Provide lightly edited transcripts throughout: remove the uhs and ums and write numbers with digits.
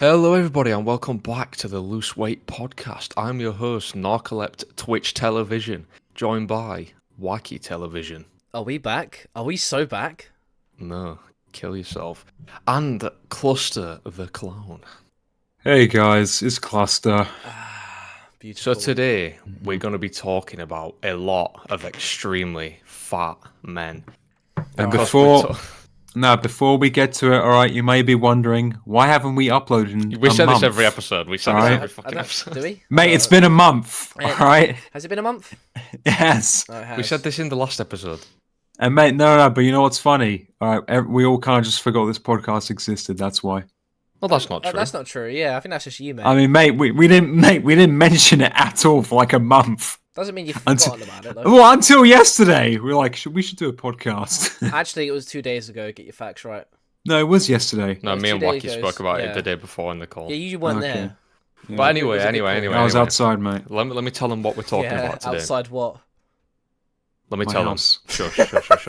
Hello, everybody, and welcome back to the Loose Weight Podcast. I'm your host, Narcolept Twitch Television, joined by Wacky Television. Are we back? Are we so back? No, kill yourself. And Cluster the Clown. Hey guys, it's Cluster. So Beautiful. today, we're going to be talking about a lot of extremely fat men. And Because before we get to it, alright, you may be wondering, why haven't we uploaded in we a say month? this every episode. We say this every fucking episode. Do we? Mate, it's been a month, alright? Has it been a month? Yes. Oh, it has. We said this in the last episode. And mate, no, but you know what's funny? Alright, we all kind of just forgot this podcast existed, that's why. Well, that's not true. That's not true. Yeah, I think that's just you, mate. I mean, mate, we didn't mention it at all for like a month. Doesn't mean you've forgotten about it, though. Well, until yesterday. We were like, we should do a podcast. Actually, it was 2 days ago. Get your facts right. No, it was yesterday. No, It was me and 2 days Wacky ago, spoke about it yeah. the day before in the call. Yeah, you weren't Okay. there. Yeah. But anyway, It was a bit cold. I was outside, mate. Let me tell them what we're talking Yeah, about today. outside what? Let me My tell house. them. Shush, shush, shush,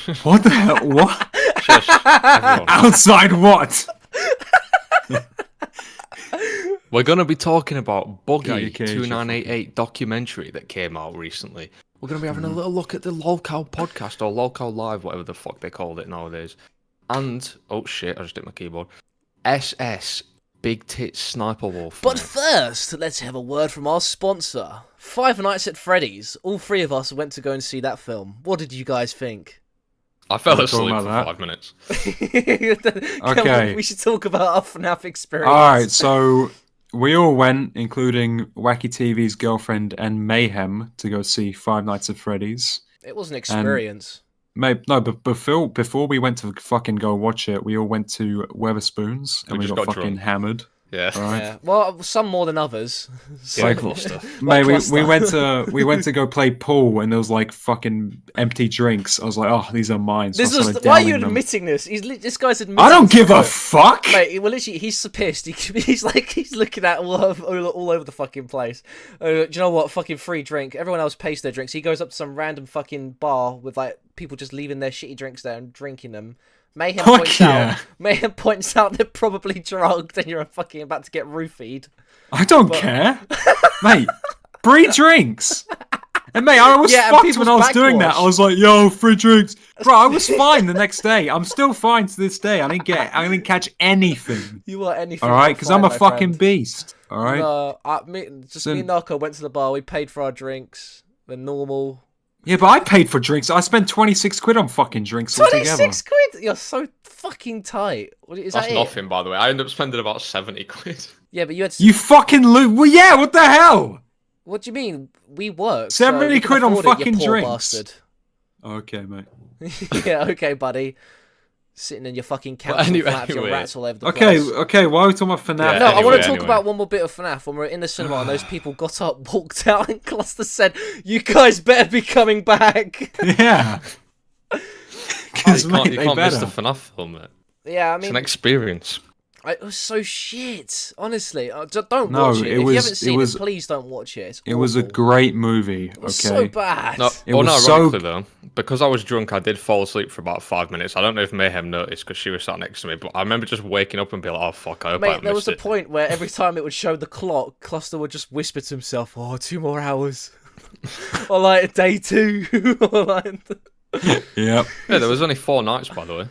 shush. What the hell? What? Shush, everyone. Outside what? We're going to be talking about Got your cage, Boogie2988 documentary that came out recently. We're going to be having a little look at the lolcow podcast or lolcow live, whatever the fuck they called it nowadays. And, oh shit, I just hit my keyboard. SS Big Tits Sniper Wolf. But mate. first, let's have a word from our sponsor, Five Nights at Freddy's. All three of us went to go and see that film. What did you guys think? I fell We're talking asleep for about that. 5 minutes. Okay. We should talk about our FNAF experience. Alright, so we all went, including Wacky TV's girlfriend and Mayhem, to go see Five Nights at Freddy's. It was an experience. Mate, no, but before we went to fucking go watch it, we all went to Weatherspoons and We we just got got fucking drunk. hammered. Yeah. Alright. Yeah. Well, some more than others. Yeah, Like- cluster. Mate, we Cluster. went to go play pool and there was like fucking empty drinks. I was like, oh, these are mine. So I This was started why are you downing them. admitting this? This guy's admitting. I don't to give a it. fuck. Mate, well, literally, he's so pissed. He's looking at all over the fucking place. Do you know what? Fucking free drink. Everyone else pays their drinks. He goes up to some random fucking bar with like people just leaving their shitty drinks there and drinking them. Mayhem Fuck points yeah. out they're probably drugged and you're fucking about to get roofied. I don't care, mate. Free drinks. And mate, I was Yeah, and fucked when people's I was doing that. backwash. I was like, "Yo, free drinks, bro." I was fine the next day. I'm still fine to this day. I didn't catch anything. You are anything. All right, but because I'm a fine, my fucking friend. beast. All right. No, me and Narco went to the bar. We paid for our drinks. The normal. Yeah, but I paid for drinks. I spent 26 quid on fucking drinks altogether. 26 quid? You're so fucking tight. Is That's that it? nothing, by the way. I ended up spending about 70 quid. Yeah, but you had. You fucking well, yeah. What the hell? What do you mean? We work. 70 so you can quid on afford it, you fucking poor drinks. Bastard. Okay, mate. Yeah, okay, buddy. Sitting in your fucking couch anyway- and flaps your rats all over the Okay, place. okay. Why are we talking about FNAF? Yeah, No, I want to anyway. talk about one more bit of FNAF when we're in the cinema and those people got up, walked out, and Cluster said, "You guys better be coming back." Yeah. You Because can't, mate, you they can't miss the better. FNAF film, mate. Yeah, I It's an mean, experience. it was so shit. Honestly, don't No, watch it. it If you was- haven't it seen was- it, please don't watch it. It was a awful. great movie. It was Okay. so bad. No, It was unironically so- though, because I was drunk, I did fall asleep for about 5 minutes. I don't know if Mayhem noticed because she was sat next to me, but I remember just waking up and being like, "Oh fuck, I hope I Mate, there was missed a point where every time it would show the clock, Cluster would just whisper to himself, "Oh, 2 more hours," or like day 2, or like Yep. Yeah, there was only 4 nights, by the way.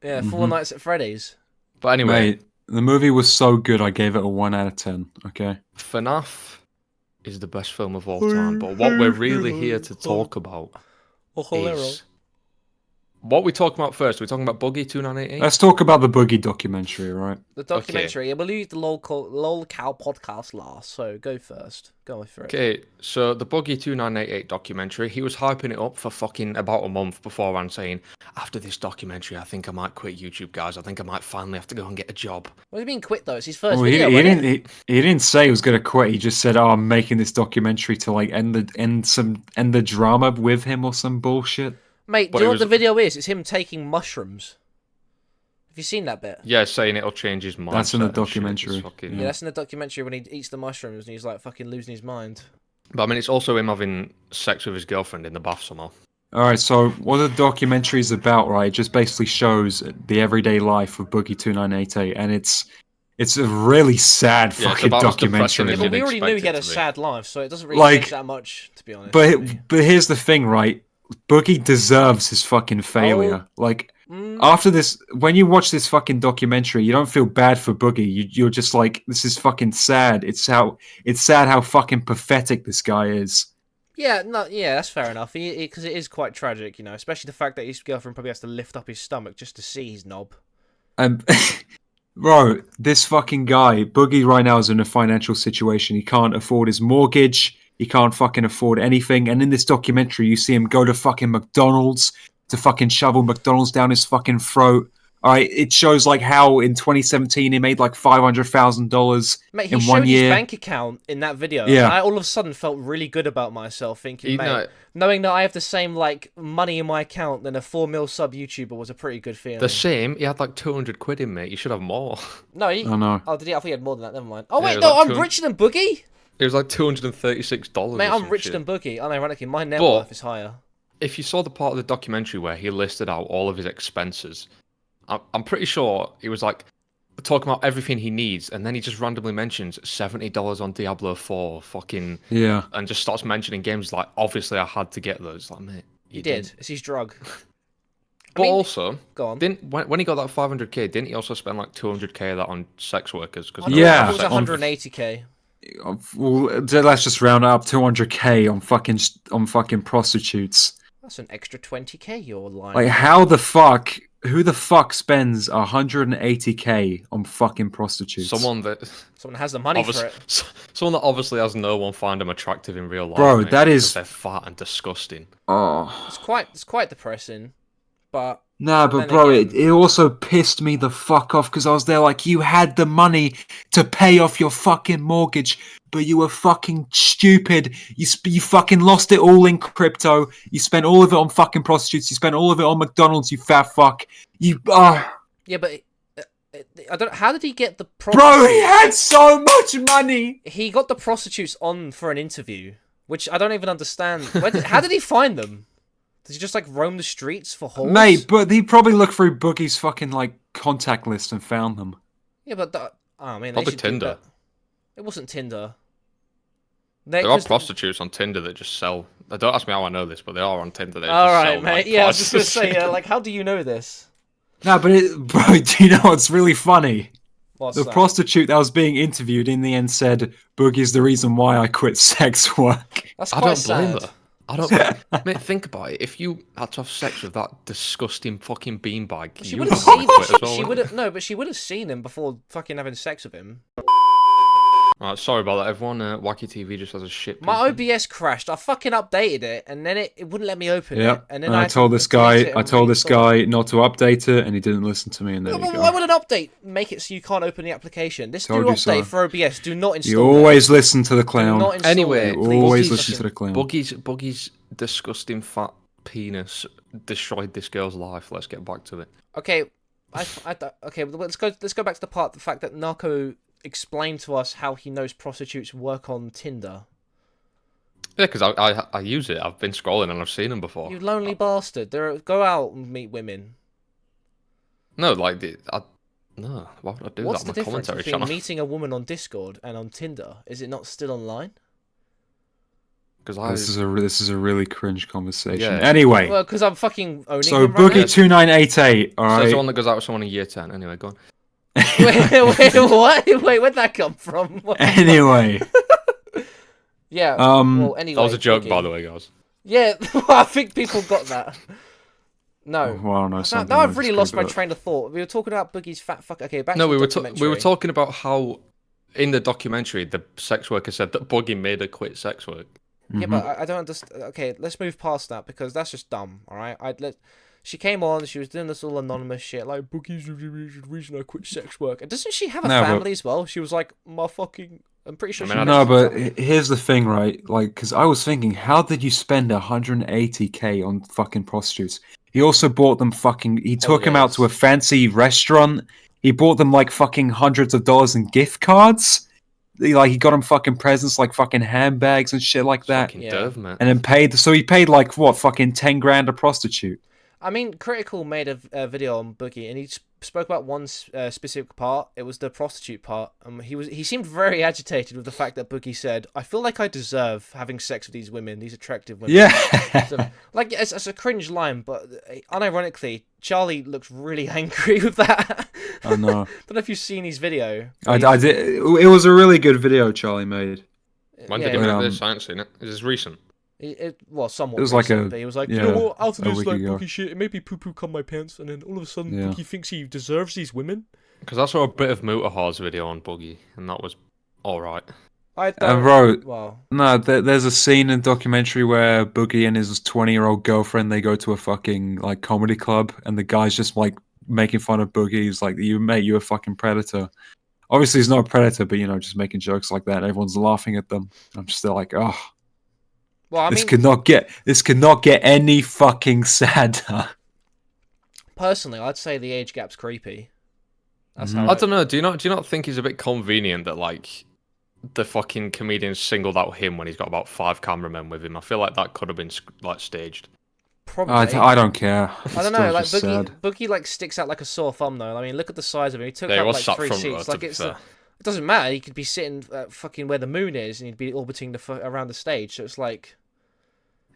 yeah, 4 nights at Freddy's. But anyway, Mate, the movie was so good. I gave it a 1 out of 10. Okay. FNAF is the best film of all time. But what we're really here to talk about is what we talking about first. We're talking about Boogie2988. Let's talk about the Boogie documentary, right? The documentary. I will leave the lolcow podcast last, so go first. Go for it. Okay, so the Boogie2988 documentary, he was hyping it up for fucking about a month beforehand, saying, "After this documentary, I think I might quit YouTube, guys. I think I might finally have to go and get a job." What do you mean quit though? It's his first Well, video. he wasn't it? didn't. He didn't say he was gonna quit. He just said, "Oh, I'm making this documentary to like end the drama with him or some bullshit." Mate, But do you it know what was- the video is? It's him taking mushrooms. Have you seen that bit? Yeah, saying it'll change his mind. That's in the documentary. Yeah, that's in the documentary when he eats the mushrooms and he's like fucking losing his mind. But I mean, it's also him having sex with his girlfriend in the bath somehow. All right. So what the documentary is about, right? It just basically shows the everyday life of Boogie2988, and It's a really sad Yeah, it's fucking about as documentary. depressing Yeah, as but you'd we already knew expect he had it a to be. sad life, so it doesn't really Like, change that much, to be honest. But here's the thing, right? Boogie deserves his fucking failure. Like, after this, when you watch this fucking documentary, you don't feel bad for Boogie. You're just like, this is fucking sad. It's sad how fucking pathetic this guy is. Yeah, no, yeah, that's fair enough. Because it is quite tragic, you know, especially the fact that his girlfriend probably has to lift up his stomach just to see his knob. Bro, this fucking guy, Boogie, right now is in a financial situation. He can't afford his mortgage. He can't fucking afford anything. And in this documentary, you see him go to fucking McDonald's to fucking shovel McDonald's down his fucking throat. All right, it shows like how in 2017 he made like $500,000 Mate, he in showed 1 year. his bank account in that video. Yeah. And I all of a sudden felt really good about myself, thinking, You mate, know- knowing that I have the same like money in my account than a 4 mil sub YouTuber was a pretty good feeling. The same. He had like 200 quid in, mate. You should have more. No, he... Oh no. Oh, did he? I thought he had more than that. Never mind. Oh Yeah, wait, it was no, like I'm 200 richer than Boogie. It was like $236. Mate, or I'm some richer shit. than Boogie. Unironically, my net But- worth is higher. If you saw the part of the documentary where he listed out all of his expenses, I'm pretty sure he was like talking about everything he needs, and then he just randomly mentions $70 on Diablo 4, fucking, Yeah. and just starts mentioning games like, obviously I had to get those. Like, mate, He did. It's his drug. But mean- also, Go on. didn't when he got that 500k, didn't he also spend like 200k of that on sex workers? Cause Yeah. It was on- 180k. Well, let's just round it up 200k on fucking prostitutes. That's an extra 20k you're lying. Like, how the fuck? Who the fuck spends 180k on fucking prostitutes? Someone that Someone has the money for it. someone that obviously has no one find them attractive in real life. Bro, mate, that because is- they're fat and disgusting. Oh. It's quite depressing, but Nah, but Then bro, again- it also pissed me the fuck off because I was there like, you had the money to pay off your fucking mortgage, but you were fucking stupid. You fucking lost it all in crypto. You spent all of it on fucking prostitutes. You spent all of it on McDonald's, you fat fuck. You, yeah, but I don't. How did he get the bro, prostitutes? he had so much money. He got the prostitutes on for an interview, which I don't even understand. How did he find them? Does he just like roam the streets for whores? Mate, but he probably looked through Boogie's fucking like contact list and found them. Yeah, but oh man, they Probably should do Tinder. that. It wasn't Tinder. There are prostitutes on Tinder that just sell. Don't ask me how I know this, but they are on Tinder. They just All right, sell, mate. like, Yeah, I was just gonna parts. say, like, how do you know this? Nah, but bro, do you know what's really funny? What's The that? prostitute that was being interviewed in the end said, Boogie's the reason why I quit sex work. That's I quite don't blame sad. her. I don't. Mate, think about it. If you had to have sex with that disgusting fucking beanbag, She you would would have have seen. quit as well. She wouldn't would you? have no, but she would have seen him before fucking having sex with him. Right, sorry about that, everyone. WackyTV just has a shit. My PC. OBS crashed. I fucking updated it, and then it wouldn't let me open Yeah, it. And then and I had to told this delete guy, it I and told this reinstall it. guy not to update it, and he didn't listen to me. And there No, you but go. why would an update make it so you can't open the application? This Told new you update so. for OBS. Do not install. You it. always listen to the clown. Do not install Anyway, it, You please. always Boogie's- listen to the clown. Boogie's disgusting fat penis destroyed this girl's life. Let's get back to it. Okay, okay. Let's go back to the fact that Narco explained to us how he knows prostitutes work on Tinder. Yeah, because I use it. I've been scrolling and I've seen them before. You lonely bastard. Go out and meet women. No, like no. Why would I do What's that the on my difference commentary between channel? meeting a woman on Discord and on Tinder? Is it not still online? Because This is a really cringe conversation. Yeah. Anyway, Well, because I'm fucking owning so him right now. Boogie2988. All So it's right. the one that goes out with someone in year 10. Anyway, go on. wait, what? Wait, where'd that come from? Anyway, Yeah. Um, well, anyway, That was a joke, Boogie. by the way, guys. Yeah, I think people got that. No. well, no. something Now I've like really this lost my could be- train of thought. We were talking about Boogie's fat fuck. Okay, back No, to we the were documentary. talking about how in the documentary the sex worker said that Boogie made her quit sex work. Yeah, Mm-hmm. but I don't understand. Okay, let's move past that because that's just dumb. All right, She came on. She was doing this all anonymous shit, like Boogie's the reason I quit sex work. And doesn't she have a No, but- family as well? She was like, I'm pretty sure. I she mean, No, mentioned but family. here's the thing, right? Like, because I was thinking, how did you spend 180k on fucking prostitutes? He also bought them fucking. He took them out to a fancy restaurant. He bought them like fucking hundreds of dollars in gift cards. He got them fucking presents like fucking handbags and shit like that. Fucking Yeah. Derv, man. And then paid. So he paid like what, fucking 10 grand a prostitute. I mean, Critical made a video on Boogie, and he spoke about one specific part. It was the prostitute part. He seemed very agitated with the fact that Boogie said, "I feel like I deserve having sex with these women, these attractive women." Yeah. So, like, it's a cringe line, but unironically, Charlie looks really angry with that. I know. Don't know if you've seen his video. I did. It was a really good video Charlie made. When did he make this? I haven't seen it. Is this recent? Well, somewhat. It was recent, like a. but he was like, yeah, you know what? Out of a this week like ago. Boogie shit, it made me poo come my pants, and then all of a sudden, Yeah. Boogie thinks he deserves these women. Because I saw a bit of Motor Horse video on Boogie, and that was alright. I don't. Bro, Well, no, there's a scene in the documentary where Boogie and his 20-year-old girlfriend, they go to a fucking like comedy club, and the guy's just like making fun of Boogie. He's like, you're a fucking predator. Obviously, he's not a predator, but just making jokes like that. And everyone's laughing at them. I'm just still like, oh, well, I this mean, could not get any fucking sadder. personally, I'd say the age gap's creepy. That's how I don't know. Do you not think it's a bit convenient that like the fucking comedian singled out him when he's got about 5 cameramen with him? I feel like that could have been like staged. Probably. I don't care. I don't know. Like It's still just sad. Boogie like sticks out like a sore thumb though. I mean, look at the size of him. He took Yeah, he up was like sat 3 front row, seats. to Like be it fair. doesn't matter. He could be sitting fucking where the moon is, and he'd be orbiting around the stage. So it's like.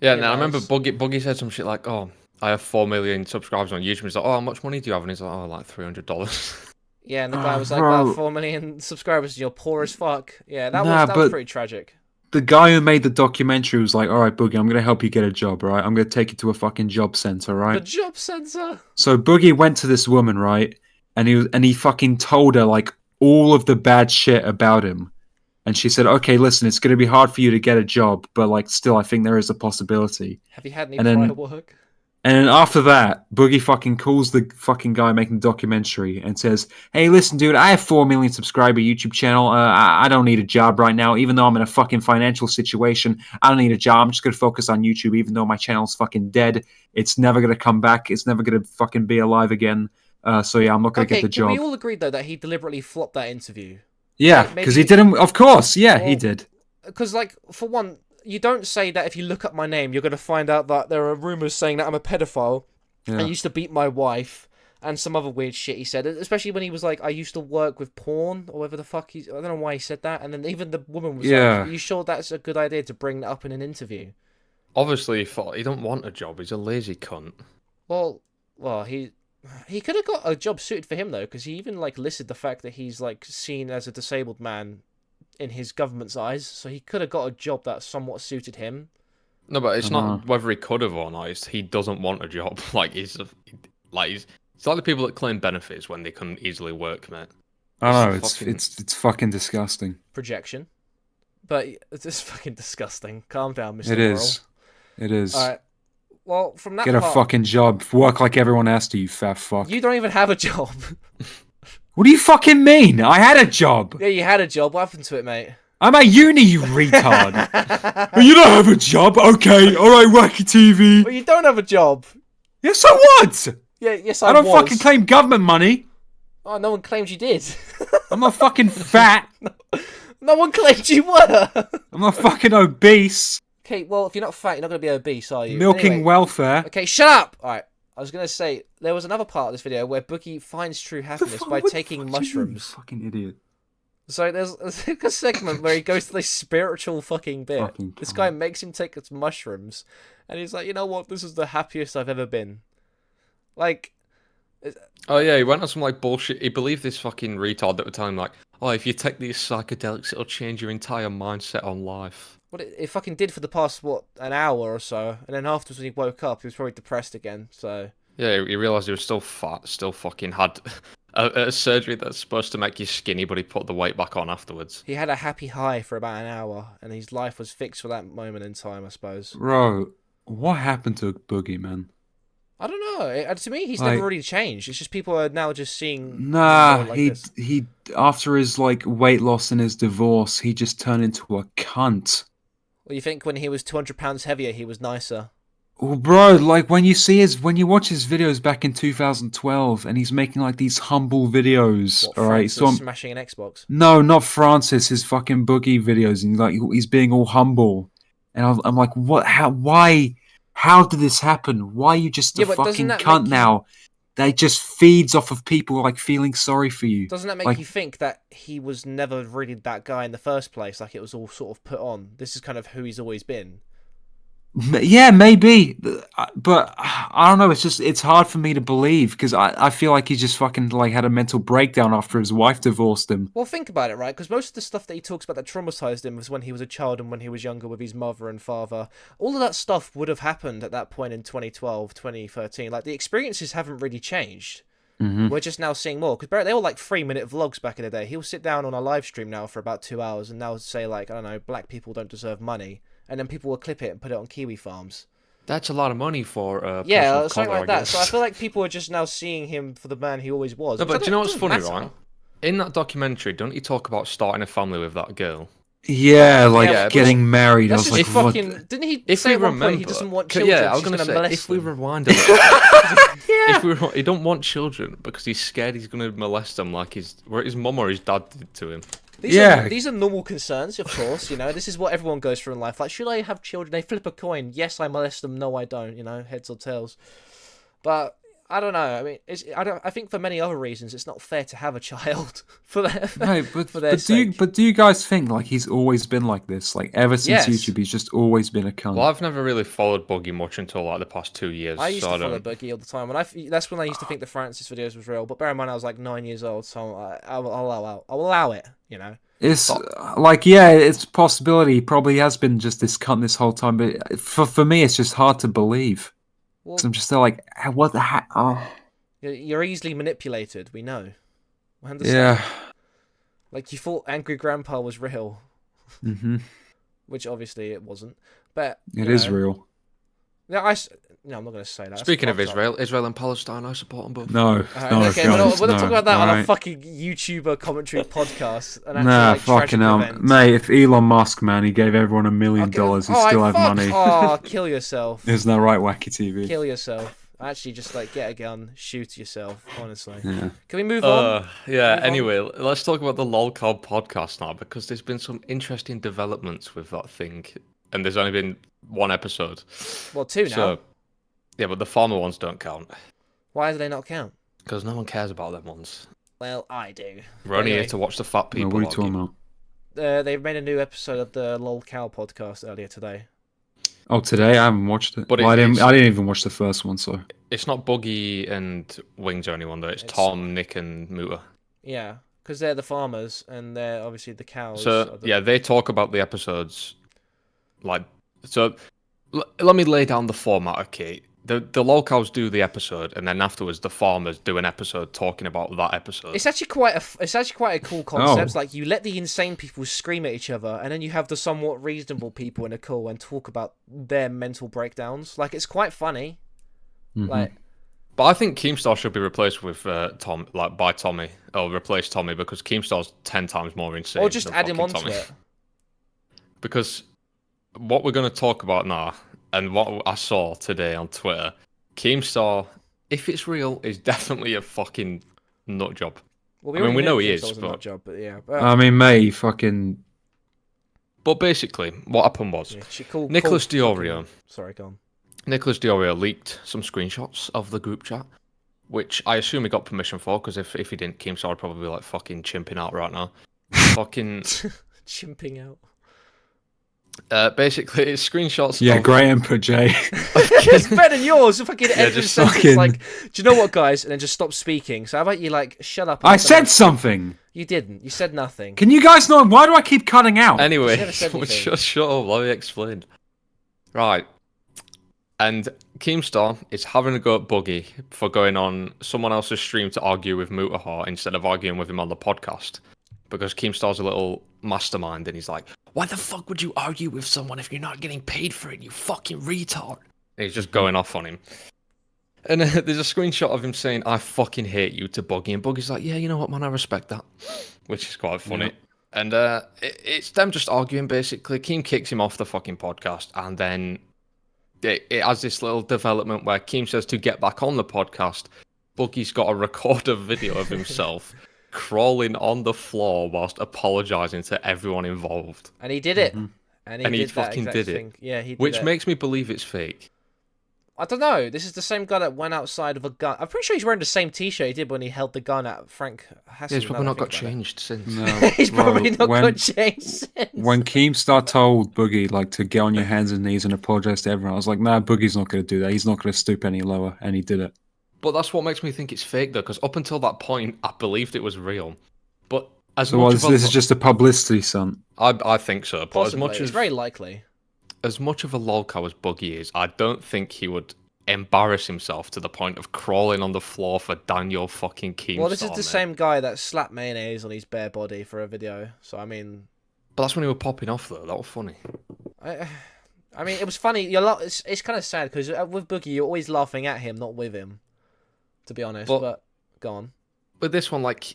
Yeah, You now I know, remember it's- Boogie said some shit like, "Oh, I have 4 million subscribers on YouTube." He's like, "Oh, how much money do you have?" And he's like, "Oh, like $300." Yeah, and the guy was like, bro. "Well, 4 million subscribers, and you're poor as fuck." Yeah, that Nah, was but- pretty tragic. The guy who made the documentary was like, all right, Boogie, I'm going to help you get a job, right? I'm going to take you to a fucking job center, right? The job center. So Boogie went to this woman, right? And he fucking told her like all of the bad shit about him. And she said, "Okay, listen, it's going to be hard for you to get a job, but like still I think there is a possibility." Have you had any And then- prior work? And then after that, Boogie fucking calls the fucking guy making the documentary and says, "Hey, listen, dude, I have 4 million subscriber YouTube channel. I don't need a job right now, even though I'm in a fucking financial situation. I don't need a job. I'm just going to focus on YouTube, even though my channel's fucking dead. It's never going to come back. It's never going to fucking be alive again. So yeah, I'm not going to Okay, get the can we job." all agree though that he deliberately flopped that interview? Yeah, Like, because maybe- he didn't. Of course, yeah, he Well, did. Because, like, for one, you don't say that if you look up my name, you're going to find out that there are rumors saying that I'm a pedophile. Yeah. I used to beat my wife and some other weird shit he said, especially when he was like, I used to work with porn or whatever the fuck I don't know why he said that. And then even the woman was Yeah. like, "Are you sure that's a good idea to bring that up in an interview?" Obviously, he thought he don't want a job. He's a lazy cunt. Well, he could have got a job suited for him though, because he even like listed the fact that he's like seen as a disabled man in his government's eyes, so he could have got a job that somewhat suited him. No, but it's Uh-huh. not whether he could have or not. It's he doesn't want a job. It's like the people that claim benefits when they can easily work, mate. I know It's fucking- it's fucking disgusting. Projection, but it's just fucking disgusting. Calm down, Mr. It is. It is. All right. Well, from that Get a part, fucking job. Work like everyone else to, you fat fuck. you don't even have a job. What do you fucking mean? I had a job. Yeah, you had a job. What happened to it, mate? I'm at uni, you retard. But you don't have a job? Okay, alright, WackyTV. Well, you don't have a job. Yeah, so what? Yeah, yes, I don't fucking claim government money. Oh, no one claimed you did. I'm not fucking fat. No one claimed you were. I'm not fucking obese. Okay, well, if you're not fat, you're not going to be obese, are you? Milking Anyway, welfare. Okay, shut up! Alright, I was going to say, there was another part of this video where Boogie finds true happiness by taking mushrooms. Fucking idiot. So there's a segment where he goes to this spiritual fucking bit. Fucking This cunt. guy makes him take his mushrooms, and he's like, "You know what? This is the happiest I've ever been." Like, Oh yeah, he went on some like bullshit. He believed this fucking retard that were telling him like, "Oh, if you take these psychedelics, it'll change your entire mindset on life." what it fucking did for the past, an hour or so, and then afterwards when he woke up, he was probably depressed again, so... Yeah, he realised he was still fat, still fucking had a surgery that's supposed to make you skinny, but he put the weight back on afterwards. He had a happy high for about an hour, and his life was fixed for that moment in time, I suppose. Bro, what happened to Boogie, man? I don't know. To me, he's Like- never really changed. It's just people are now just seeing... Nah, more like he this. he after his like weight loss and his divorce, he just turned into a cunt. Well, you think when he was 200 pounds heavier, he was nicer? Well, bro, like when you watch his videos back in 2012, and he's making like these humble videos. What, All right, Francis so smashing an Xbox? no, not Francis, his fucking Boogie videos, and like he's being all humble, and I'm like, what? How? Why? How did this happen? Why are you just a Yeah, but doesn't fucking that cunt make you- now? they just feeds off of people like feeling sorry for you. Doesn't that make Like- you think that he was never really that guy in the first place? Like it was all sort of put on. This is kind of who he's always been. Yeah, maybe, but I don't know. It's hard for me to believe because I feel like he just fucking like had a mental breakdown after his wife divorced him. Well, think about it, right? Because most of the stuff that he talks about that traumatized him was when he was a child and when he was younger with his mother and father. All of that stuff would have happened at that point in 2012, 2013. Like, the experiences haven't really changed. Mm-hmm. We're just now seeing more. Because they were like 3-minute vlogs back in the day. He'll sit down on a live stream now for about 2 hours and now say, like, I don't know, black people don't deserve money. And then people will clip it and put it on Kiwi farms. That's a lot of money for yeah, personal something color, like that. I guess. So I feel like people are just now seeing him for the man he always was. No, which but do you know what's doesn't funny, matter. right? In that documentary, don't you talk about starting a family with that girl? Yeah, like Yeah, but- getting married. I That's was just like, what? fucking. Didn't he If say we at one point remember, he doesn't want children? yeah, I was going to say molest if we them? rewind a little, he don't want children because he's scared he's going to molest them like his mum or his dad did to him. These are normal concerns, of course. You know, this is what everyone goes through in life. Like, should I have children? They flip a coin. Yes, I molest them. No, I don't. You know, heads or tails. But I don't know. I mean, I think for many other reasons, it's not fair to have a child for their No, for their sake. do you guys think like he's always been like this? Like ever since Yes. YouTube, he's just always been a cunt. Well, I've never really followed Boogie much until like the past 2 years. I used so to follow don't- Boogie all the time, and that's when I used to think the Francis videos was real. But bear in mind, I was like 9 years old, so I'll allow it. You know. It's like, yeah, it's a possibility. He probably has been just this cunt this whole time, but for me, it's just hard to believe. Well, 'Cause I'm just there like, what the heck? Oh, you're easily manipulated. We know. We understand. yeah. Like, you thought Angry Grandpa was real, Mm-hmm. which obviously it wasn't. But It you is know, real. No, no, I'm not going to say that. That's Speaking of fucked up. Israel and Palestine, I support them both. No, Alright, no, okay, we're not talking about that on a alright. fucking YouTuber commentary podcast. An actual, Nah, like, tragic fucking hell, event. mate. If Elon Musk, man, he gave everyone $1 million, Okay, he still had money. Oh, kill yourself. Isn't that right, WackyTV? Kill yourself. Actually, just like get a gun, shoot yourself. Honestly, Yeah. can we move on? Yeah, Move on. anyway, let's talk about the lolcow podcast now because there's been some interesting developments with that thing. And there's only been one episode. Well, 2 now. So, yeah, but the former ones don't count. Why do they not count? Because no one cares about them ones. Well, I do. We're only Anyway. here to watch the fat No, people. what are you argue. talking about? They've made a new episode of the lolcow podcast earlier today. Oh, today I haven't watched it. But Well, I it's- didn't even watch the first one, so. It's not Boogie and Wings or anyone though. It's It's- Tom, Nick, and Muta. Yeah, because they're the farmers and they're obviously the cows. So are the- yeah, they talk about the episodes. Like, so let me lay down the format. Okay, the lolcows do the episode, and then afterwards the farmers do an episode talking about that episode. It's actually quite a cool concept. Oh. Like, you let the insane people scream at each other, and then you have the somewhat reasonable people in a call and talk about their mental breakdowns. Like, it's quite funny. Mhm. Like, But I think Keemstar should be replaced with Tom, like by Tommy, or replace Tommy because Keemstar's 10 times more insane. or just than add him fucking onto Tommy. it. Because what we're going to talk about now, and what I saw today on Twitter, Keemstar, if it's real, is definitely a fucking nut job. Well, I mean, already we knew know he Keemstar is, was a but- nut job, but yeah. I mean, mate, he fucking. But basically, what happened was Nicholas Diorio. Sorry, go on. Nicholas Diorio leaked some screenshots of the group chat, which I assume he got permission for, because if he didn't, Keemstar would probably be like fucking chimping out right now. Fucking Chimping out. basically, it's screenshots. Yeah, of, great input, Jay. It's better than yours. Fucking every just sentence, fucking- like, do you know what, guys? And then just stop speaking. So how about you, like, shut up? and I let said them- something. You didn't. You said nothing. Can you guys not? Why do I keep cutting out? Anyway, never said anything. shut up. Let me explain. Right, and Keemstar is having a go at Boogie for going on someone else's stream to argue with Mutahar instead of arguing with him on the podcast, because Keemstar's a little mastermind, and he's like, "Why the fuck would you argue with someone if you're not getting paid for it? You fucking retard!" And he's just going off on him. And there's a screenshot of him saying, "I fucking hate you" to Boogie, and Boogie's like, "Yeah, you know what, man, I respect that," which is quite funny. Yeah. And it's them just arguing, basically. Keem kicks him off the fucking podcast, and then it has this little development where Keem says to get back on the podcast. Boogie's got to record a video of himself crawling on the floor whilst apologising to everyone involved, And he did it. Mhm. And And he did that fucking exact did it. thing. Yeah, he did which it. makes me believe it's fake. I don't know. This is the same guy that went outside with a gun. I'm pretty sure he's wearing the same T-shirt he did when he held the gun at Frank Hassan. Yeah, he's probably not got changed since. No, He's probably not when, got changed since. When Keemstar told Boogie like to get on your hands and knees and apologize to everyone, I was like, nah, Boogie's not going to do that. He's not going to stoop any lower, and he did it. But that's what makes me think it's fake, though, because up until that point, I believed it was real. But as So much this is just a publicity stunt. I think so. But Possibly. as much It's as very likely. as much of a lolcow as Boogie is, I don't think he would embarrass himself to the point of crawling on the floor for Daniel fucking Keemstar. Well, this is the same guy that slapped mayonnaise on his bare body for a video. So I mean, But that's when he was popping off, though. That was funny. I mean, it was funny. It's kind of sad because with Boogie, you're always laughing at him, not with him. To be honest, but go on. With this one, like,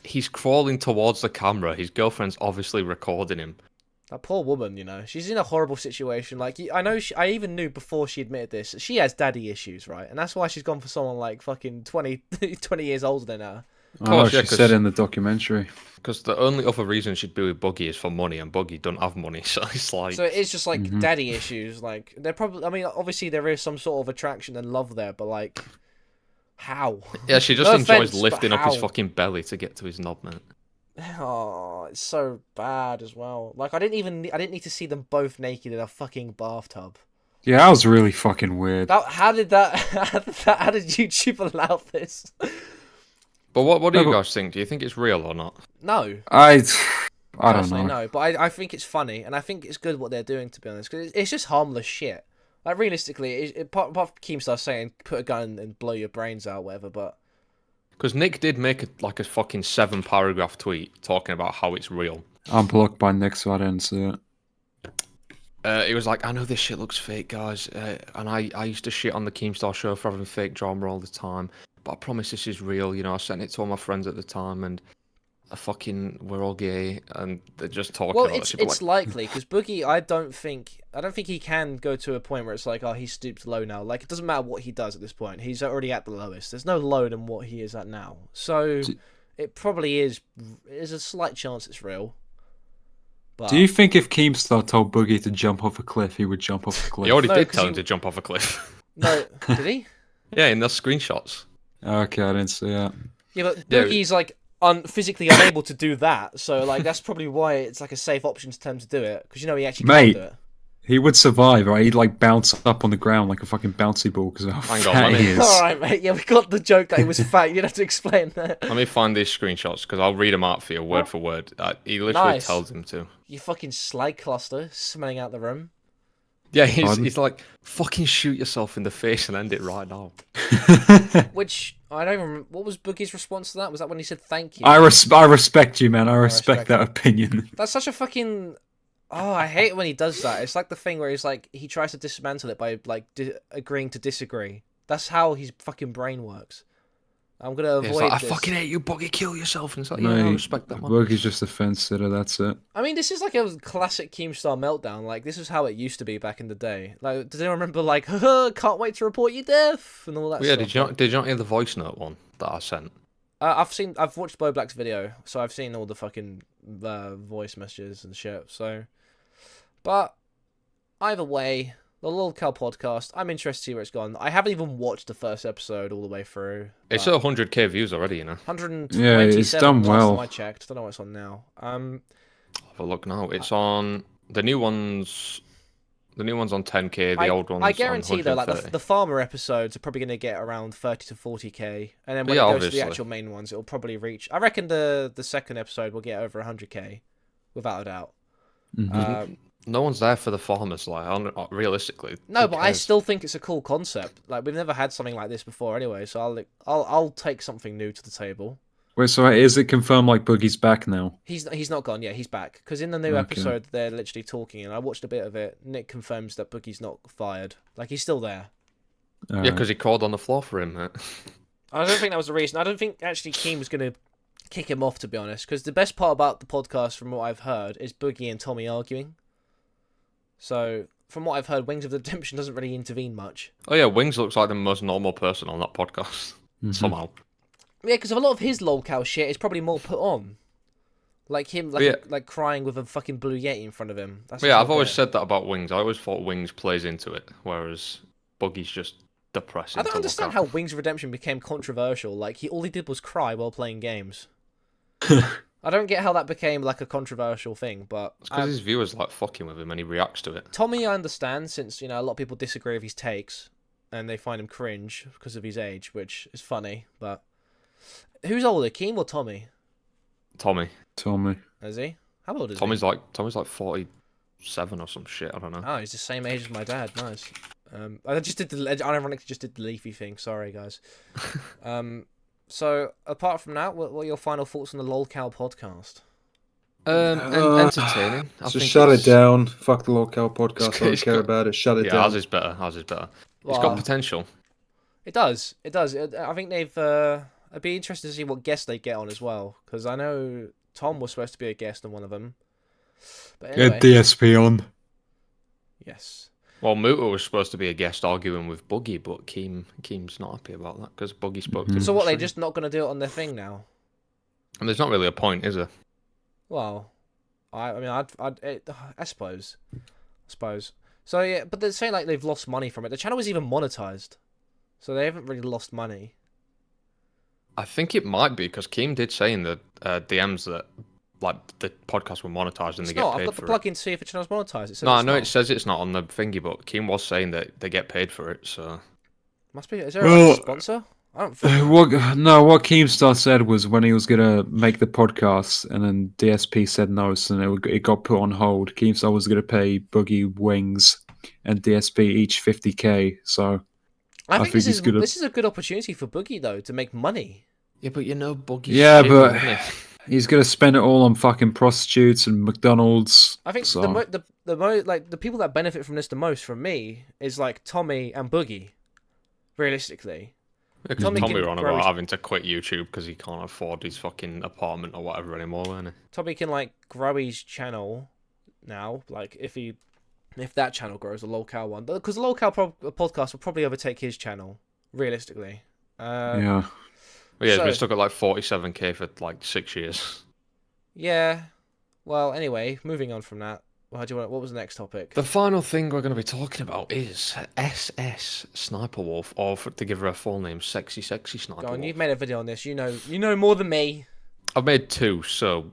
he's crawling towards the camera. His girlfriend's obviously recording him. That poor woman, she's in a horrible situation. Like, I know, I even knew before she admitted this, she has daddy issues, right? And that's why she's gone for someone like fucking 20 years older than her. Oh, she said in the documentary. Because the only other reason she'd be with Boogie is for money, and Boogie don't have money, so it's like... So it's just like daddy issues. Like, they're probably, I mean, obviously there is some sort of attraction and love there, but like, how? Yeah, she just No enjoys offense, but lifting up his how? fucking belly to get to his knob, mate. Oh, it's so bad as well. Like, I didn't need to see them both naked in a fucking bathtub. Yeah, that was really fucking weird. How did YouTube allow this? But what do you guys think? Do you think it's real or not? No. I don't Personally, know. no, but I think it's funny, and I think it's good what they're doing, to be honest, because it's just harmless shit. Like, realistically, apart from Keemstar saying, put a gun and blow your brains out, whatever, but... Because Nick did make a fucking 7-paragraph tweet talking about how it's real. I'm blocked by Nick, so I didn't see it. It was like, I know this shit looks fake, guys, and I used to shit on the Keemstar show for having fake drama all the time, but I promise this is real. I sent it to all my friends at the time, and we're all gay, and they're just talking Well, about it's likely, because Boogie, I don't think he can go to a point where it's like, oh, he's stooped low now. Like, it doesn't matter what he does at this point. He's already at the lowest. There's no lower than what he is at now. So, it probably is. There's a slight chance it's real. But... Do you think if Keemstar told Boogie to jump off a cliff, he would jump off a cliff? He already No, did 'cause tell him to jump off a cliff. No, did he? Yeah, in those screenshots. Okay, I didn't see that. Yeah, but Boogie's like physically unable to do that, so like that's probably why it's like a safe option to tell him to do it, because he actually can't do it. He would survive, right? He'd like bounce up on the ground like a fucking bouncy ball because of how Hang on, fat let he me- is. All right, mate. Yeah, we got the joke that he was fat. You didn't have to explain that. Let me find these screenshots, because I'll read them out for you, word for word. He literally Nice. tells him to. You fucking slag cluster smelling out the room. Yeah, Pardon? he's like, fucking shoot yourself in the face and end it right now. Which I don't remember. What was Boogie's response to that? Was that when he said thank you? I respect you, man. I respect respect that it. opinion. That's such a fucking. Oh, I hate it when he does that. It's like the thing where he's like he tries to dismantle it by like agreeing to disagree. That's how his fucking brain works. I'm gonna avoid It's like, I this. fucking hate you, Boogie, kill yourself. And it's like, yeah, I Mate, respect that, man. Boogie's just a fence sitter, that's it. I mean, this is like a classic Keemstar meltdown. Like, this is how it used to be back in the day. Like, does anyone remember, like, can't wait to report you death, and all that Yeah, stuff? did you not hear the voice note one that I sent? I've watched Bo Black's video, so I've seen all the fucking voice messages and shit, so... But, either way, the lolcow podcast, I'm interested to see where it's gone. I haven't even watched the first episode all the way through. It's at 100k views already, 127 Yeah, it's done last well. time I checked. Don't know what's on now. Have a look now. It's on the new ones. The new one's on 10k. The old ones. I guarantee on though, like 130. the farmer episodes are probably going to get around 30 to 40k, and then when Yeah, it goes to obviously. the actual main ones, it'll probably reach. I reckon the second episode will get over 100k, without a doubt. Mhm. No one's there for the farmers. Like, realistically. No, who but I cares? still think it's a cool concept. Like, we've never had something like this before, anyway. So I'll take something new to the table. Wait, so is it confirmed like Boogie's back now? He's not gone yet. He's back because in the new Okay. episode they're literally talking, and I watched a bit of it. Nick confirms that Boogie's not fired. Like, he's still there. Yeah, Alright. because he crawled on the floor for him, mate. I don't think that was the reason. I don't think actually Keem was going to kick him off, to be honest, because the best part about the podcast, from what I've heard, is Boogie and Tommy arguing. So, from what I've heard, Wings of Redemption doesn't really intervene much. Oh yeah, Wings looks like the most normal person on that podcast. Mhm. Somehow. Yeah, because a lot of his lolcow shit is probably more put on. Like him, like, Yeah. like crying with a fucking blue Yeti in front of him. That's Yeah, his I've whole always bit. said that about Wings. I always thought Wings plays into it, whereas Boogie's just depressing. I don't to understand look how at. Wings of Redemption became controversial. Like, all he did was cry while playing games. I don't get how that became, like, a controversial thing, but... It's because his viewers like fucking with him and he reacts to it. Tommy, I understand, since, you know, a lot of people disagree with his takes, and they find him cringe because of his age, which is funny, but... Who's older, Keem or Tommy? Tommy. Is he? How old is Tommy's he? like 47 or some shit. I don't know. Oh, he's the same age as my dad. Nice. I just did the... I ironically just did the Leafy thing. Sorry, guys. So, apart from that, what are your final thoughts on the lolcow podcast? Entertaining. I So think shut it it's- down. Fuck the lolcow podcast. I don't it's care got- about it. Shut it Yeah, down. ours is better. It's Well, got potential. It does. It does. I think they've... I'd be interested to see what guests they get on as well, because I know Tom was supposed to be a guest on one of them. But anyway, Get DSP on. yes. Well, Muta was supposed to be a guest arguing with Boogie, but Keem's not happy about that because Boogie spoke to him. So on what? They stream. just not going to do it on their thing now? And there's not really a point, is there? Well, I suppose. So yeah, but they're saying like they've lost money from it. The channel was even monetized, so they haven't really lost money. I think it might be because Keem did say in the DMs that like the podcast were monetized and It's they not. get I've paid got the for it. plug-in to see if the channel's monetized. It says No, I it's know not. it says it's not on the thingy, but Keem was saying that they get paid for it. So Must be. Is there Well, a sponsor? I don't think. What Keemstar said was when he was gonna make the podcast, and then DSP said no, so then it got put on hold. Keemstar was gonna pay Boogie, Wings, and DSP each 50k. So I think he's gonna- this is a good opportunity for Boogie though to make money. yeah, but you know Boogie's Yeah, shit, but- isn't he? he's gonna spend it all on fucking prostitutes and McDonald's. I think so. the people that benefit from this the most, from me, is like Tommy and Boogie. Realistically, Because Tommy Tommy can were on grow about his- having to quit YouTube because he can't afford his fucking apartment or whatever anymore, weren't he? Tommy can like grow his channel now. Like if that channel grows, the lolcow one, because the lolcow podcast will probably overtake his channel. Realistically, Yeah. But yeah, he's So- been stuck at like 47k for like 6 years. yeah. Well, anyway, moving on from that. What was the next topic? The final thing we're going to be talking about is SS Sniper Wolf, or to give her a full name, Sexy Sniper Go on, Wolf. you've made a video on this. You know more than me. I've made 2, so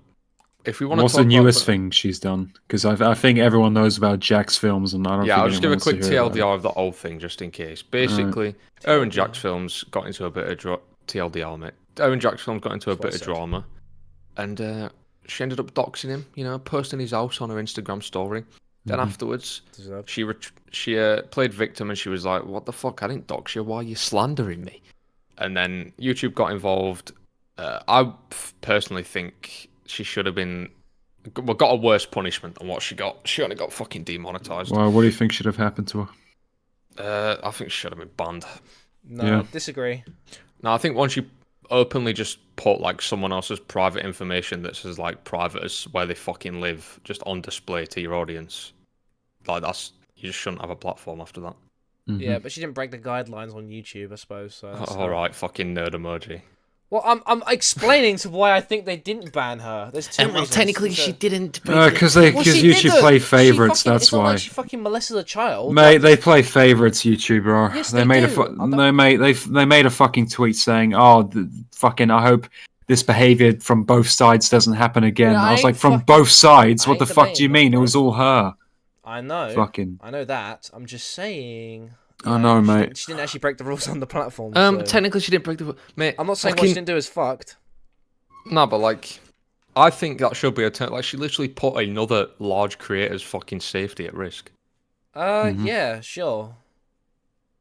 if we want to What's talk the newest about thing she's done? Because I think everyone knows about Jack's films, and I don't. Yeah, think I'll just give a anyone quick wants to hear about it. TLDR of the whole thing, just in case. Basically, her and TLDR. Jack's films got into a bit of TLDR, mate. Her and Jack's films got into a That's what bit I of said. drama, and she ended up doxing him, you know, posting his house on her Instagram story. Then afterwards, she played victim, and she was like, "What the fuck? I didn't dox you. Why are you slandering me?" And then YouTube got involved. I personally think she should have been got a worse punishment than what she got. She only got fucking demonetized. Well, what do you think should have happened to her? I think she should have been banned. No, Yeah. disagree. No, I think once you openly just put like someone else's private information that's as like private as where they fucking live just on display to your audience, like you just shouldn't have a platform after that. Yeah, but she didn't break the guidelines on YouTube, I suppose. So that's All right, fucking nerd emoji. Well, I'm explaining to why I think they didn't ban her. There's two reasons. So- didn't. Because Well, because she did YouTube though. play She favorites. fucking- That's it's not why. like she fucking molested a child. Mate, they play favorites, YouTuber. Yes, they they made do. a they made a fucking tweet saying, "Oh, fucking, I hope this behavior from both sides doesn't happen again." Yeah, I was I like, ain't "From fucking- both sides? I What the ain't fuck do you debating mean? that, It was all her." I know. Fucking. I know that. I'm just saying. I know, she mate. didn't- She didn't actually break the rules on the platform. so- Technically she didn't break the mate. I'm not saying what fucking- she didn't do is fucked. No, but like, I think that should be a turn. Like, she literally put another large creator's fucking safety at risk. Yeah, sure.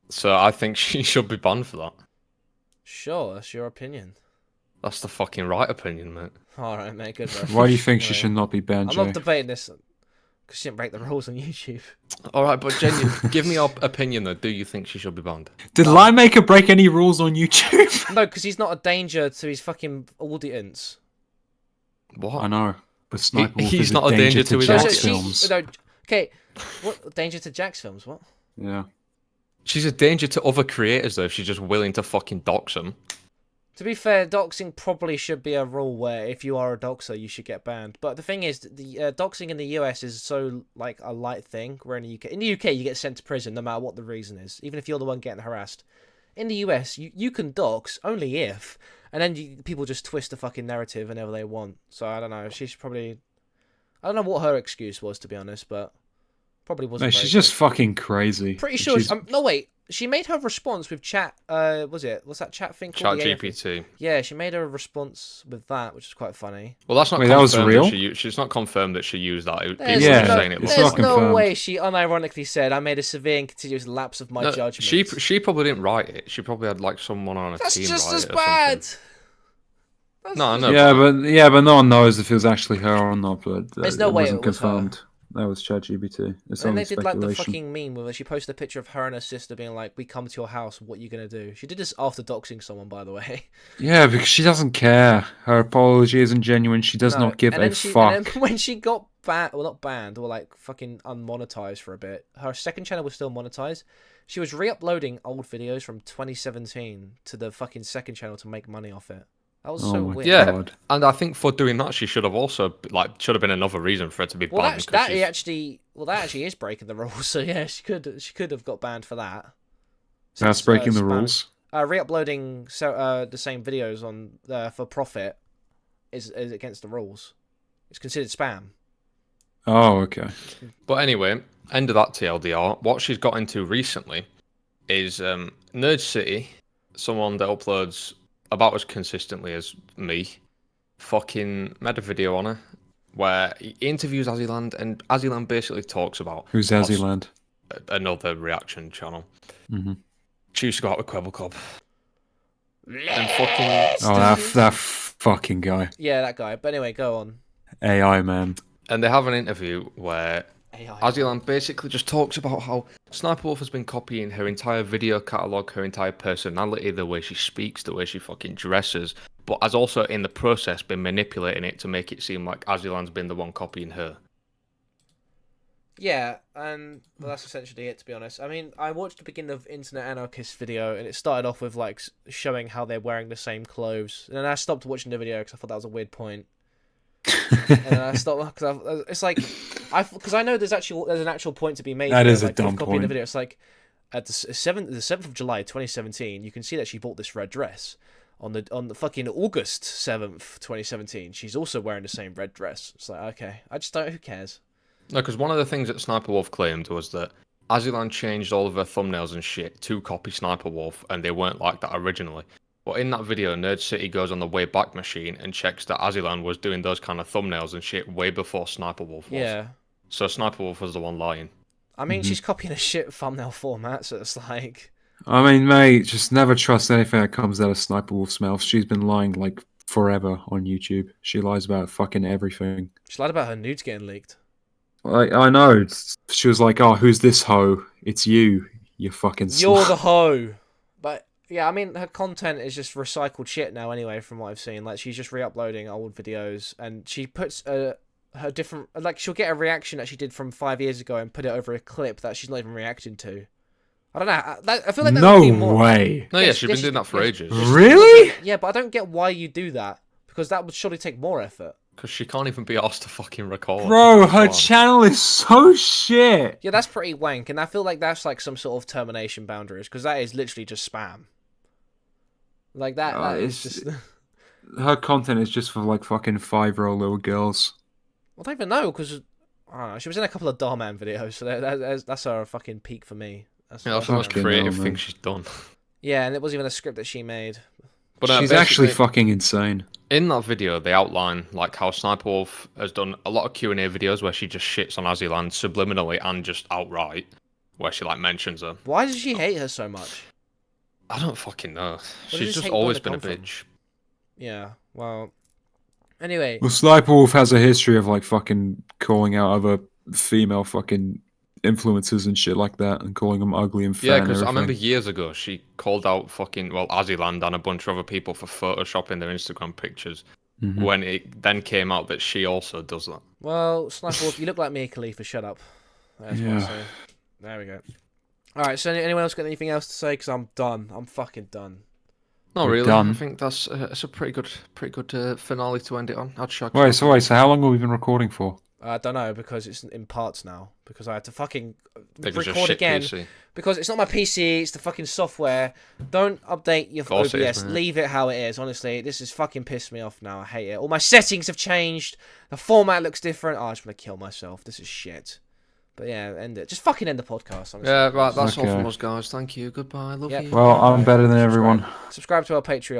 So I think she should be banned for that. Sure, that's your opinion. That's the fucking right opinion, mate. Alright, mate, good. Bro. Why do you think she Anyway, should not be banned, I'm Jay? not debating this because she didn't break the rules on YouTube. All right, but genuinely, give me your opinion though. Do you think she should be banned? Did Linemaker break any rules on YouTube? No, because he's not a danger to his fucking audience. What? I know, but Sniper Wolf he's is not a danger to his Jack's audience. films. No, okay, what danger to Jack's films? What? Yeah. She's a danger to other creators though. If she's just willing to fucking dox them. To be fair, doxing probably should be a rule where if you are a doxer, you should get banned. But the thing is, the doxing in the US is so like a light thing. Where in the UK, you get sent to prison no matter what the reason is, even if you're the one getting harassed. In the US, you can dox only if, and then people just twist the fucking narrative whenever they want. So I don't know. She's probably, I don't know what her excuse was, to be honest, but probably wasn't. No, very she's good. just fucking crazy. Pretty sure. She's- No, wait. She made her response with chat. What's that chat thing called? Chat The AFA? GPT. Yeah, she made her response with that, which is quite funny. Well, that's not Wait, that was confirmed real? she's not confirmed that she used that. People There's are Yeah, just saying it. it's was. There's not no confirmed. way she unironically said, "I made a severe and continuous lapse of my No, judgment." she probably didn't write it. She probably had like someone on a That's team just write as it or bad. something. That's No, I just- know. Yeah, but no one knows if it was actually her or not. But There's no it way wasn't it was her. confirmed. That was ChatGPT. It's And then only they did like the speculation. fucking meme where she posted a picture of her and her sister being like, "We come to your house. What are you gonna do?" She did this after doxing someone, by the way. Yeah, because she doesn't care. Her apology isn't genuine. She does No, not give and a then fuck. And then when she got banned, well, not banned, or like fucking unmonetized for a bit, her second channel was still monetized. She was re-uploading old videos from 2017 to the fucking second channel to make money off it. That was Oh so my weird. Yeah, God. and I think for doing that, she should have also should have been another reason for her to be Well, banned. that she's- actually is breaking the rules. So yeah, she could have got banned for that. That's Since, breaking the spam- rules. Re-uploading the same videos on for profit is against the rules. It's considered spam. Oh, okay. But anyway, end of that TLDR. What she's got into recently is Nerd City, someone that uploads about as consistently as me, fucking made a video on her where he interviews Azzyland, and Azzyland basically talks about Who's what's- Azzyland? another reaction channel. Mm-hmm. She used to go out with Quibble Club. And fucking Oh, that fucking guy. Yeah, that guy. But anyway, go on. AI man. and they have an interview where AI. Azzyland basically just talks about how Sniper Wolf has been copying her entire video catalogue, her entire personality, the way she speaks, the way she fucking dresses, but has also in the process been manipulating it to make it seem like Azzyland's been the one copying her. Yeah, and well, that's essentially it, to be honest. I mean, I watched the beginning of Internet Anarchist video, and it started off with like showing how they're wearing the same clothes, and then I stopped watching the video because I thought that was a weird point. And I stopped because it's like because I know there's an actual point to be made. That here, is a like, dumb with copying the point. video. It's like at the 7th of July 2017, you can see that she bought this red dress. On the fucking August 7th 2017, she's also wearing the same red dress. It's like, okay, I just don't. Who cares? No, because one of the things that Sniper Wolf claimed was that Azzyland changed all of her thumbnails and shit to copy Sniper Wolf, and they weren't like that originally. But in that video, Nerd City goes on the Wayback Machine and checks that Azzyland was doing those kind of thumbnails and shit way before Sniper Wolf was. Yeah. So Sniper Wolf was the one lying. I mean, she's copying a shit thumbnail format, so it's like... I mean, mate, just never trust anything that comes out of Sniper Wolf's mouth. She's been lying like forever on YouTube. She lies about fucking everything. She lied about her nudes getting leaked. Like, I know. She was like, "Oh, who's this hoe? It's you, you fucking You're slut." the hoe! But, yeah, I mean, her content is just recycled shit now anyway, from what I've seen. Like, she's just re-uploading old videos, and she puts her different... Like, she'll get a reaction that she did from 5 years ago and put it over a clip that she's not even reacting to. I don't know. I feel like that would be No more... way. No, yeah, Yes, she's yes, been doing that for yes. ages. Really? Yeah, but I don't get why you do that, because that would surely take more effort. Because she can't even be asked to fucking record. Bro, her Come on. channel is so shit. Yeah, that's pretty wank, and I feel like that's like some sort of termination boundaries, because that is literally just spam. Like that, that is it's- just... Her content is just for like fucking 5-year-old little girls. I don't even know, because I don't know, she was in a couple of Darman videos, so that's her fucking peak for me. That's, Yeah, that's the most Fucking creative hell, thing man. she's done. yeah, and it wasn't even a script that she made. But She's actually basically, fucking insane. in that video, they outline like how Sniper Wolf has done a lot of Q&A videos where she just shits on Azzyland subliminally and just outright, where she like mentions her. Why does she hate her so much? I don't fucking know. does She's this just hate always gonna been a come from? bitch. Yeah, well... Anyway, Well, Sniper Wolf has a history of like fucking calling out other female fucking influencers and shit like that, and calling them ugly and fat. Yeah, and because I remember everything. years ago she called out fucking Azzyland and a bunch of other people for photoshopping their Instagram pictures. Mhm. When it then came out that she also does that. well, Sniper Wolf, you look like Mia Khalifa, shut up. That's what I Yeah. say. There we go. Alright, so anyone else got anything else to say? Because I'm done. I'm fucking done. Not We're really. done. I think that's a pretty good finale to end it on. I'd shock. Wait, so how long have we been recording for? I don't know, because it's in parts now. Because I had to fucking Think it's just record shit again. PC. Because it's not my PC, it's the fucking software. Don't update your course it OBS. is, mate. Leave it how it is, honestly. This has fucking pissed me off now. I hate it. All my settings have changed. The format looks different. Oh, I just want to kill myself. This is shit. But yeah, end it. Just fucking end the podcast, honestly. Yeah, right. That's all Okay. from us, guys. Thank you. Goodbye. Love Yep. you. Well, I'm better than everyone. Subscribe to our Patreon.